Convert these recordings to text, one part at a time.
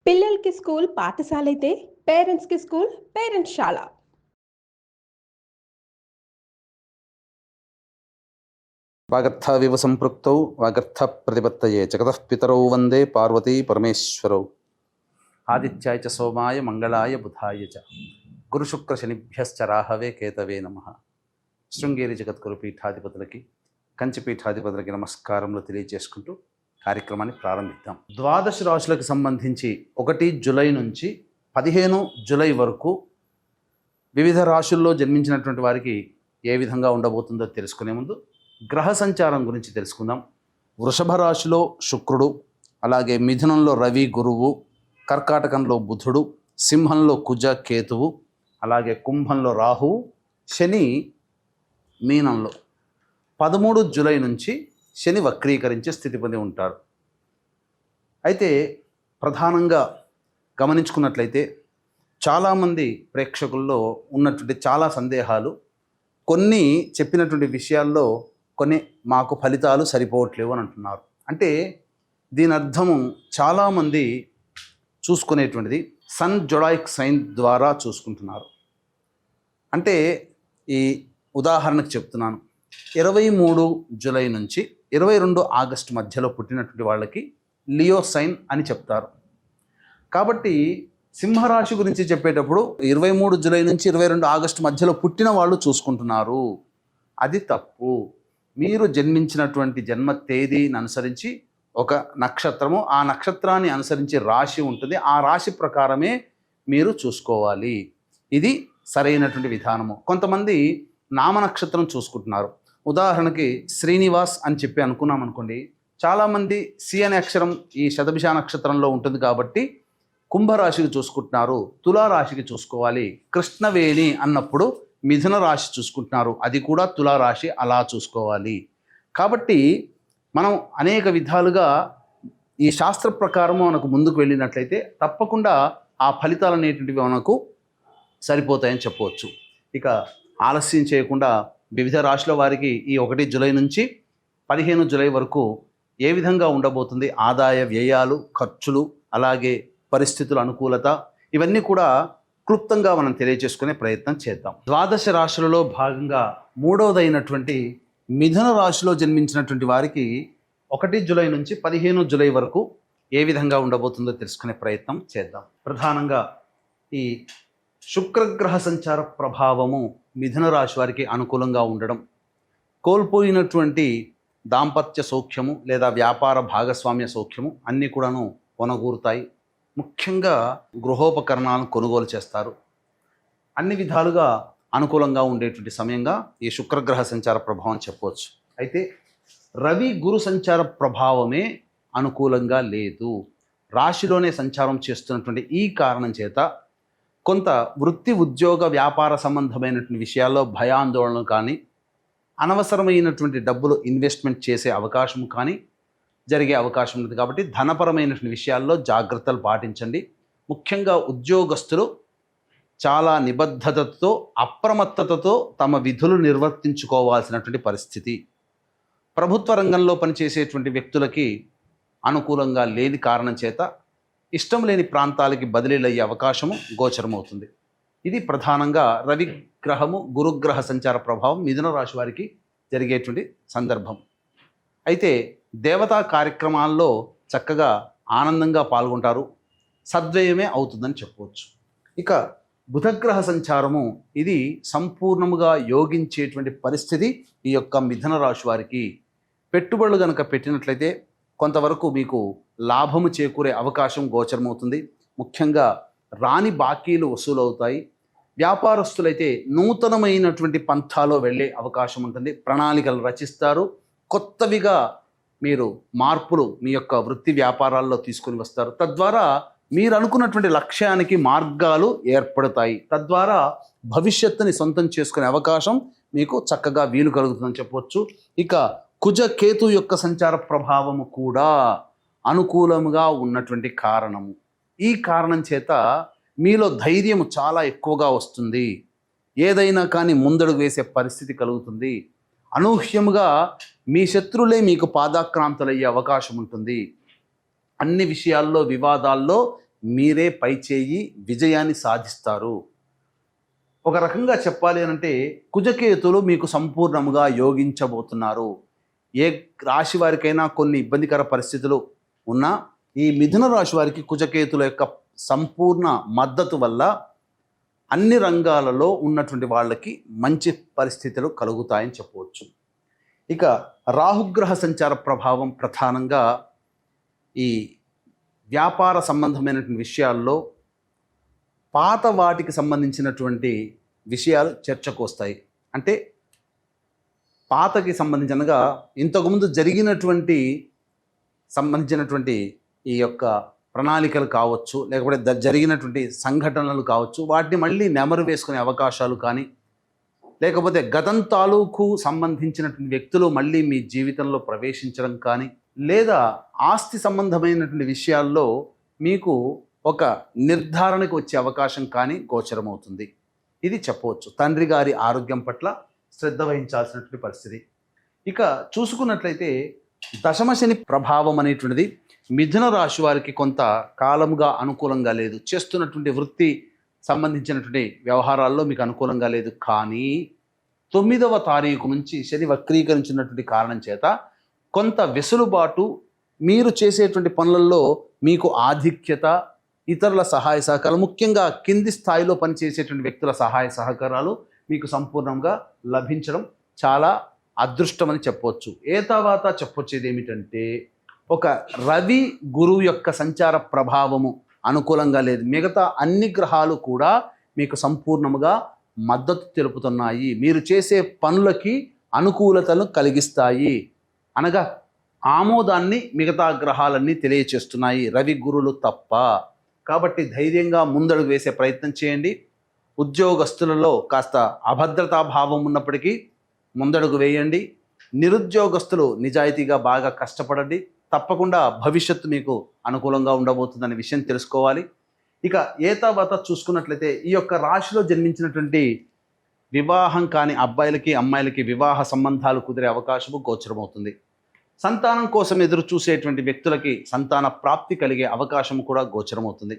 పిల్లలకి స్కూల్ పాఠశాల అయితే పేరెంట్స్కి స్కూల్ పేరెంట్స్శాల. వాగర్థావివ సంపృక్తౌ వాగర్థ ప్రతిపత్తయే జగతః పితరౌ వందే పార్వతీ పరమేశ్వరౌ. ఆదిత్యాయ చ సోమాయ మంగళాయ బుధాయ చ గురుశుక్ర శనిభ్యశ్చ రాహవే కేతవే నమః. శృంగేరి జగద్గురు పీఠాధిపతులకి కంచి పీఠాధిపతులకి నమస్కారములు తెలియజేసుకుంటూ కార్యక్రమాన్ని ప్రారంభిద్దాం. ద్వాదశ రాశులకు సంబంధించి 1 జూలై నుంచి 15 జూలై వరకు వివిధ రాశుల్లో జన్మించినటువంటి వారికి ఏ విధంగా ఉండబోతుందో తెలుసుకునే ముందు గ్రహ సంచారం గురించి తెలుసుకుందాం. వృషభ రాశిలో శుక్రుడు, అలాగే మిథునంలో రవి గురువు, కర్కాటకంలో బుధుడు, సింహంలో కుజ కేతువు, అలాగే కుంభంలో రాహువు, శని మీనంలో 13 జూలై నుంచి శని వక్రీకరించే స్థితి పొంది ఉంటాడు. అయితే ప్రధానంగా గమనించుకున్నట్లయితే చాలామంది ప్రేక్షకుల్లో ఉన్నటువంటి చాలా సందేహాలు, కొన్ని చెప్పినటువంటి విషయాల్లో కొన్ని మాకు ఫలితాలు సరిపోవట్లేవు అని అంటున్నారు. అంటే దీని అర్థము చాలామంది చూసుకునేటువంటిది సన్ జొడాయిక్ సైన్ ద్వారా చూసుకుంటున్నారు. అంటే ఈ ఉదాహరణకు చెప్తున్నాను, 23 జూలై నుంచి 22 ఆగస్టు మధ్యలో పుట్టినటువంటి వాళ్ళకి లియో సైన్ అని చెప్తారు. కాబట్టి సింహరాశి గురించి చెప్పేటప్పుడు 23 జూలై నుంచి 22 ఆగస్టు మధ్యలో పుట్టిన వాళ్ళు చూసుకుంటున్నారు. అది తప్పు. మీరు జన్మించినటువంటి జన్మ తేదీని అనుసరించి ఒక నక్షత్రము, ఆ నక్షత్రాన్ని అనుసరించి రాశి ఉంటుంది, ఆ రాశి ప్రకారమే మీరు చూసుకోవాలి. ఇది సరైనటువంటి విధానము. కొంతమంది నామ నక్షత్రం చూసుకుంటున్నారు. ఉదాహరణకి శ్రీనివాస్ అని చెప్పి అనుకున్నాం అనుకోండి, చాలామంది సి అనే అక్షరం ఈ శతభిష నక్షత్రంలో ఉంటుంది కాబట్టి కుంభరాశికి చూసుకుంటున్నారు, తులారాశికి చూసుకోవాలి. కృష్ణవేణి అన్నప్పుడు మిథున రాశి చూసుకుంటున్నారు, అది కూడా తులారాశి, అలా చూసుకోవాలి. కాబట్టి మనం అనేక విధాలుగా ఈ శాస్త్ర ప్రకారం మనకు ముందుకు వెళ్ళినట్లయితే తప్పకుండా ఆ ఫలితాలు అనేటువంటివి మనకు సరిపోతాయని చెప్పవచ్చు. ఇక ఆలస్యం చేయకుండా వివిధ రాశుల వారికి ఈ 1 జూలై నుంచి 15 జూలై వరకు ఏ విధంగా ఉండబోతుంది, ఆదాయ వ్యయాలు, ఖర్చులు, అలాగే పరిస్థితుల అనుకూలత, ఇవన్నీ కూడా క్లుప్తంగా మనం తెలియజేసుకునే ప్రయత్నం చేద్దాం. ద్వాదశ రాశులలో భాగంగా 3వదైనటువంటి మిథున రాశిలో జన్మించినటువంటి వారికి 1 జూలై నుంచి 15 జూలై వరకు ఏ విధంగా ఉండబోతుందో తెలుసుకునే ప్రయత్నం చేద్దాం. ప్రధానంగా ఈ శుక్రగ్రహ సంచార ప్రభావము మిథున రాశి వారికి అనుకూలంగా ఉండడం, కోల్పోయినటువంటి దాంపత్య సౌఖ్యము లేదా వ్యాపార భాగస్వామ్య సౌఖ్యము అన్నీ కూడాను కొనగూరుతాయి. ముఖ్యంగా గృహోపకరణాలను కొనుగోలు చేస్తారు. అన్ని విధాలుగా అనుకూలంగా ఉండేటువంటి సమయంగా ఈ శుక్రగ్రహ సంచార ప్రభావం చెప్పవచ్చు. అయితే రవి గురు సంచార ప్రభావమే అనుకూలంగా లేదు. రాశిలోనే సంచారం చేస్తున్నటువంటి ఈ కారణం చేత కొంత వృత్తి ఉద్యోగ వ్యాపార సంబంధమైనటువంటి విషయాల్లో భయాందోళనలు కానీ, అనవసరమైనటువంటి డబ్బులు ఇన్వెస్ట్మెంట్ చేసే అవకాశం కానీ జరిగే అవకాశం ఉంది. కాబట్టి ధనపరమైనటువంటి విషయాల్లో జాగ్రత్తలు పాటించండి. ముఖ్యంగా ఉద్యోగస్తులు చాలా నిబద్ధతతో, అప్రమత్తతతో తమ విధులు నిర్వర్తించుకోవాల్సినటువంటి పరిస్థితి. ప్రభుత్వ రంగంలో పనిచేసేటువంటి వ్యక్తులకి అనుకూలంగా లేని కారణం చేత ఇష్టం లేని ప్రాంతాలకి బదిలీలయ్యే అవకాశము గోచరమవుతుంది. ఇది ప్రధానంగా రవి గ్రహము గురుగ్రహ సంచార ప్రభావం మిథున రాశి వారికి జరిగేటువంటి సందర్భం. అయితే దేవతా కార్యక్రమాల్లో చక్కగా ఆనందంగా పాల్గొంటారు, సద్వ్యయమే అవుతుందని చెప్పవచ్చు. ఇక బుధగ్రహ సంచారము ఇది సంపూర్ణముగా యోగించేటువంటి పరిస్థితి ఈ యొక్క మిథున రాశి వారికి. పెట్టుబడులు కనుక పెట్టినట్లయితే కొంతవరకు మీకు లాభము చేకూరే అవకాశం గోచరమవుతుంది. ముఖ్యంగా రాని బాకీలు వసూలవుతాయి. వ్యాపారస్తులైతే నూతనమైనటువంటి పంథాలో వెళ్ళే అవకాశం ఉంటుంది. ప్రణాళికలు రచిస్తారు. కొత్తవిగా మీరు మార్పులు మీ యొక్క వృత్తి వ్యాపారాల్లో తీసుకొని వస్తారు. తద్వారా మీరు అనుకున్నటువంటి లక్ష్యానికి మార్గాలు ఏర్పడతాయి. తద్వారా భవిష్యత్తుని సొంతం చేసుకునే అవకాశం మీకు చక్కగా వీలు కలుగుతుందని చెప్పవచ్చు. ఇక కుజ కేతు యొక్క సంచార ప్రభావము కూడా అనుకూలముగా ఉన్నటువంటి కారణము. ఈ కారణం చేత మీలో ధైర్యము చాలా ఎక్కువగా వస్తుంది. ఏదైనా కానీ ముందడుగు వేసే పరిస్థితి కలుగుతుంది. అనూహ్యముగా మీ శత్రులే మీకు పాదాక్రాంతులయ్యే అవకాశం ఉంటుంది. అన్ని విషయాల్లో, వివాదాల్లో మీరే పై చేయి విజయాన్ని సాధిస్తారు. ఒక రకంగా చెప్పాలి అంటే కుజకేతులు మీకు సంపూర్ణముగా యోగించబోతున్నారు. ఏ రాశి వారికైనా కొన్ని ఇబ్బందికర పరిస్థితులు ఉన్నా ఈ మిథున రాశి వారికి కుజకేతుల యొక్క సంపూర్ణ మద్దతు వల్ల అన్ని రంగాలలో ఉన్నటువంటి వాళ్ళకి మంచి పరిస్థితులు కలుగుతాయని చెప్పవచ్చు. ఇక రాహుగ్రహ సంచార ప్రభావం ప్రధానంగా ఈ వ్యాపార సంబంధమైనటువంటి విషయాల్లో పాత వాటికి సంబంధించినటువంటి విషయాలు చర్చకు వస్తాయి. అంటే పాతకి సంబంధించినగా ఇంతకుముందు సంబంధించినటువంటి ఈ యొక్క ప్రణాళికలు కావచ్చు, లేకపోతే జరిగినటువంటి సంఘటనలు కావచ్చు, వాటిని మళ్ళీ నెమరు వేసుకునే అవకాశాలు కానీ, లేకపోతే గతం తాలూకు సంబంధించినటువంటి వ్యక్తులు మళ్ళీ మీ జీవితంలో ప్రవేశించడం కానీ, లేదా ఆస్తి సంబంధమైనటువంటి విషయాల్లో మీకు ఒక నిర్ధారణకు వచ్చే అవకాశం కానీ గోచరమవుతుంది. ఇది చెప్పవచ్చు. తండ్రి గారి ఆరోగ్యం పట్ల శ్రద్ధ వహించాల్సినటువంటి పరిస్థితి. ఇక చూసుకున్నట్లయితే దశమ శని ప్రభావం అనేటువంటిది మిథున రాశి వారికి కొంత కాలంగా అనుకూలంగా లేదు. చేస్తున్నటువంటి వృత్తి సంబంధించినటువంటి వ్యవహారాల్లో మీకు అనుకూలంగా లేదు. కానీ 9వ తారీఖు నుంచి శని వక్రీకరించినటువంటి కారణం చేత కొంత వెసులుబాటు, మీరు చేసేటువంటి పనులలో మీకు ఆధిక్యత, ఇతరుల సహాయ సహకారాలు, ముఖ్యంగా కింది స్థాయిలో పనిచేసేటువంటి వ్యక్తుల సహాయ సహకారాలు మీకు సంపూర్ణంగా లభించడం చాలా అదృష్టమని చెప్పవచ్చు. తర్వాత చెప్పొచ్చేది ఏమిటంటే ఒక రవి గురువు యొక్క సంచార ప్రభావము అనుకూలంగా లేదు. మిగతా అన్ని గ్రహాలు కూడా మీకు సంపూర్ణముగా మద్దతు తెలుపుతున్నాయి. మీరు చేసే పనులకి అనుకూలతను కలిగిస్తాయి. అనగా ఆమోదాన్ని మిగతా గ్రహాలన్నీ తెలియచేస్తున్నాయి, రవి గురులు తప్ప. కాబట్టి ధైర్యంగా ముందడుగు వేసే ప్రయత్నం చేయండి. ఉద్యోగస్తులలో కాస్త అభద్రతా భావం ఉన్నప్పటికీ ముందడుగు వేయండి. నిరుద్యోగస్తులు నిజాయితీగా బాగా కష్టపడండి. తప్పకుండా భవిష్యత్తు మీకు అనుకూలంగా ఉండబోతుందనే విషయం తెలుసుకోవాలి. ఇక తర్వాత చూసుకున్నట్లయితే ఈ యొక్క రాశిలో జన్మించినటువంటి వివాహం కాని అబ్బాయిలకి అమ్మాయిలకి వివాహ సంబంధాలు కుదిరే అవకాశము గోచరమవుతుంది. సంతానం కోసం ఎదురు చూసేటువంటి వ్యక్తులకి సంతాన ప్రాప్తి కలిగే అవకాశం కూడా గోచరమవుతుంది.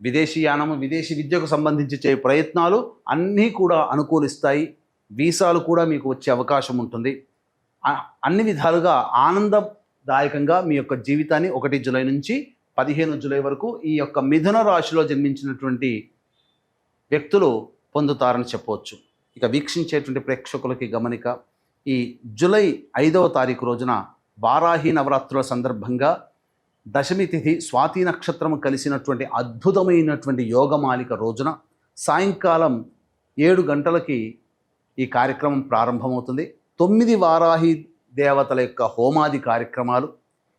విదేశీయానము, విదేశీ విద్యకు సంబంధించి చేసే ప్రయత్నాలు అన్నీ కూడా అనుకూలిస్తాయి. వీసాలు కూడా మీకు వచ్చే అవకాశం ఉంటుంది. అన్ని విధాలుగా ఆనందదాయకంగా మీ యొక్క జీవితాన్ని 1 జూలై నుంచి 15 జూలై వరకు ఈ యొక్క మిథున రాశిలో జన్మించినటువంటి వ్యక్తులు పొందుతారని చెప్పవచ్చు. ఇక వీక్షించేటువంటి ప్రేక్షకులకి గమనిక, ఈ జూలై 5వ తారీఖు రోజున వారాహి నవరాత్రుల సందర్భంగా దశమి తిథి స్వాతి నక్షత్రము కలిసినటువంటి అద్భుతమైనటువంటి యోగమాలిక రోజున సాయంకాలం 7 గంటలకి ఈ కార్యక్రమం ప్రారంభమవుతుంది. 9 వారాహి దేవతల యొక్క హోమాది కార్యక్రమాలు.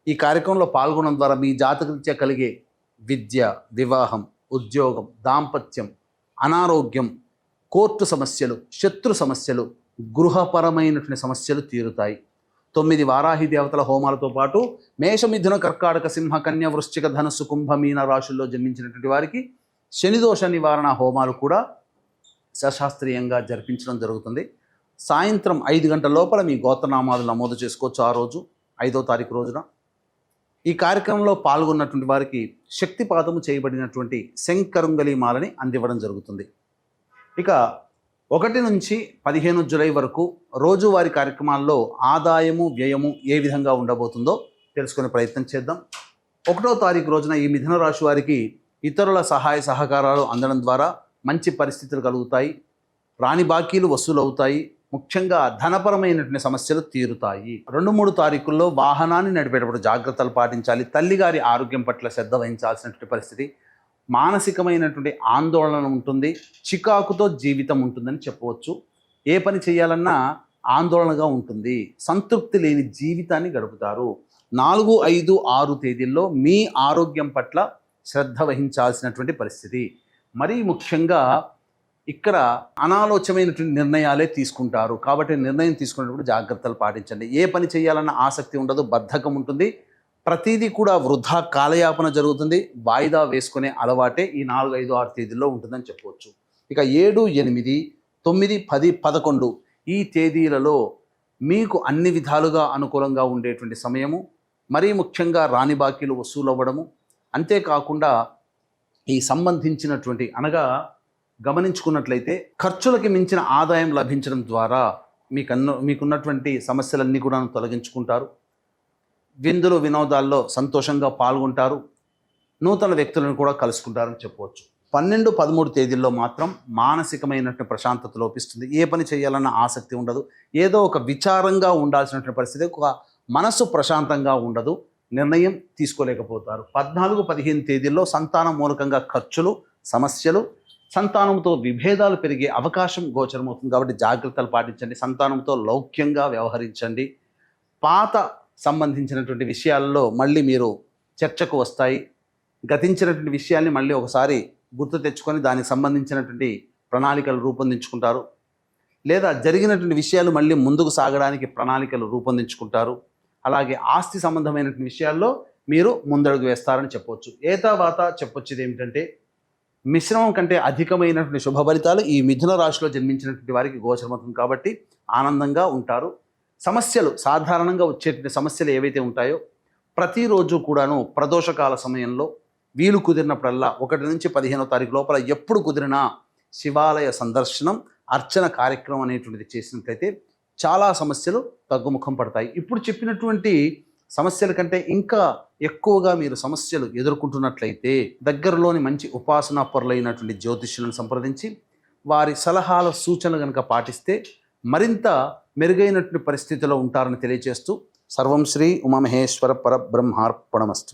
ఈ కార్యక్రమంలో పాల్గొనడం ద్వారా మీ జాతకరీత్యా కలిగే విద్య, వివాహం, ఉద్యోగం, దాంపత్యం, అనారోగ్యం, కోర్టు సమస్యలు, శత్రు సమస్యలు, గృహపరమైనటువంటి సమస్యలు తీరుతాయి. 9 వారాహి దేవతల హోమాలతో పాటు మేష, మిథున, కర్కాటక, సింహ, కన్య, వృశ్చిక, ధనుస్సు, కుంభ, మీన రాశుల్లో జన్మించినటువంటి వారికి శనిదోష నివారణ హోమాలు కూడా సశాస్త్రీయంగా జరిపించడం జరుగుతుంది. సాయంత్రం 5 గంటల లోపల మీ గోత్రనామాలు నమోదు చేసుకోవచ్చు. ఆ రోజు 5వ తారీఖు రోజున ఈ కార్యక్రమంలో పాల్గొన్నటువంటి వారికి శక్తిపాతము చేయబడినటువంటి శంకరుంగలి మాలని అందివ్వడం జరుగుతుంది. ఇక 1 నుంచి 15 జూలై వరకు రోజువారీ కార్యక్రమాల్లో ఆదాయము, వ్యయము ఏ విధంగా ఉండబోతుందో తెలుసుకునే ప్రయత్నం చేద్దాం. 1వ తారీఖు రోజున ఈ మిథున రాశి వారికి ఇతరుల సహాయ సహకారాలు అందడం ద్వారా మంచి పరిస్థితులు కలుగుతాయి. రాని బాకీలు వసూలు అవుతాయి. ముఖ్యంగా ధనపరమైనటువంటి సమస్యలు తీరుతాయి. 2-3 తారీఖుల్లో వాహనాన్ని నడిపేటప్పుడు జాగ్రత్తలు పాటించాలి. తల్లిగారి ఆరోగ్యం పట్ల శ్రద్ధ వహించాల్సినటువంటి పరిస్థితి. మానసికమైనటువంటి ఆందోళన ఉంటుంది. చికాకుతో జీవితం ఉంటుందని చెప్పవచ్చు. ఏ పని చేయాలన్నా ఆందోళనగా ఉంటుంది. సంతృప్తి లేని జీవితాన్ని గడుపుతారు. 4, 5, 6 తేదీల్లో మీ ఆరోగ్యం పట్ల శ్రద్ధ వహించాల్సినటువంటి పరిస్థితి. మరీ ముఖ్యంగా ఇక్కడ అనాలోచనమైనటువంటి నిర్ణయాలే తీసుకుంటారు. కాబట్టి నిర్ణయం తీసుకునేటప్పుడు జాగ్రత్తలు పాటించండి. ఏ పని చేయాలన్న ఆసక్తి ఉండదు, బద్ధకం ఉంటుంది. ప్రతిదీ కూడా వృధా కాలయాపన జరుగుతుంది. వాయిదా వేసుకునే అలవాటే ఈ 4, 5, 6 తేదీల్లో ఉంటుందని చెప్పవచ్చు. ఇక 7, 8, 9, 10, 11 ఈ తేదీలలో మీకు అన్ని విధాలుగా అనుకూలంగా ఉండేటువంటి సమయము. మరీ ముఖ్యంగా రాని బాకీలు వసూలు అవ్వడము. అంతేకాకుండా ఈ సంబంధించినటువంటి అనగా గమనించుకున్నట్లయితే ఖర్చులకి మించిన ఆదాయం లభించడం ద్వారా మీకున్నటువంటి సమస్యలన్నీ కూడా తొలగించుకుంటారు. విందులు వినోదాల్లో సంతోషంగా పాల్గొంటారు. నూతన వ్యక్తులను కూడా కలుసుకుంటారని చెప్పవచ్చు. 12, 13 తేదీల్లో మాత్రం మానసికమైనటువంటి ప్రశాంతత లోపిస్తుంది. ఏ పని చేయాలన్న ఆసక్తి ఉండదు. ఏదో ఒక విచారంగా ఉండాల్సినటువంటి పరిస్థితి, ఒక మనసు ప్రశాంతంగా ఉండదు. నిర్ణయం తీసుకోలేకపోతారు. 14, 15 తేదీల్లో సంతానం మూలకంగా ఖర్చులు, సమస్యలు, సంతానంతో విభేదాలు పెరిగే అవకాశం గోచరమవుతుంది. కాబట్టి జాగ్రత్తలు పాటించండి. సంతానంతో లౌక్యంగా వ్యవహరించండి. పాత సంబంధించినటువంటి విషయాల్లో మళ్ళీ మీరు చర్చకు వస్తాయి. గతించినటువంటి విషయాల్ని మళ్ళీ ఒకసారి గుర్తు తెచ్చుకొని దానికి సంబంధించినటువంటి ప్రణాళికలు రూపొందించుకుంటారు. లేదా జరిగినటువంటి విషయాలు మళ్ళీ ముందుకు సాగడానికి ప్రణాళికలు రూపొందించుకుంటారు. అలాగే ఆస్తి సంబంధమైనటువంటి విషయాల్లో మీరు ముందడుగు వేస్తారని చెప్పవచ్చు. ఏతావాత చెప్పొచ్చేది ఏమిటంటే, మిశ్రమం కంటే అధికమైనటువంటి శుభ ఫలితాలు ఈ మిథున రాశిలో జన్మించినటువంటి వారికి గోచరమవుతుంది. కాబట్టి ఆనందంగా ఉంటారు. సమస్యలు సాధారణంగా వచ్చేటువంటి సమస్యలు ఏవైతే ఉంటాయో ప్రతిరోజు కూడాను ప్రదోషకాల సమయంలో వీలు కుదిరినప్పుడల్లా 1 నుంచి 15వ తారీఖు లోపల ఎప్పుడు కుదిరినా శివాలయ సందర్శనం, అర్చన కార్యక్రమం అనేటువంటిది చేసినట్లయితే చాలా సమస్యలు తగ్గుముఖం పడతాయి. ఇప్పుడు చెప్పినటువంటి సమస్యల కంటే ఇంకా ఎక్కువగా మీరు సమస్యలు ఎదుర్కొంటున్నట్లయితే దగ్గరలోని మంచి ఉపాసనా పరులైనటువంటి జ్యోతిష్యులను సంప్రదించి వారి సలహాల సూచనలు కనుక పాటిస్తే మరింత మెరుగైనటువంటి పరిస్థితిలో ఉంటారని తెలియజేస్తూ సర్వం శ్రీ ఉమామహేశ్వర పరబ్రహ్మార్పణమస్తు.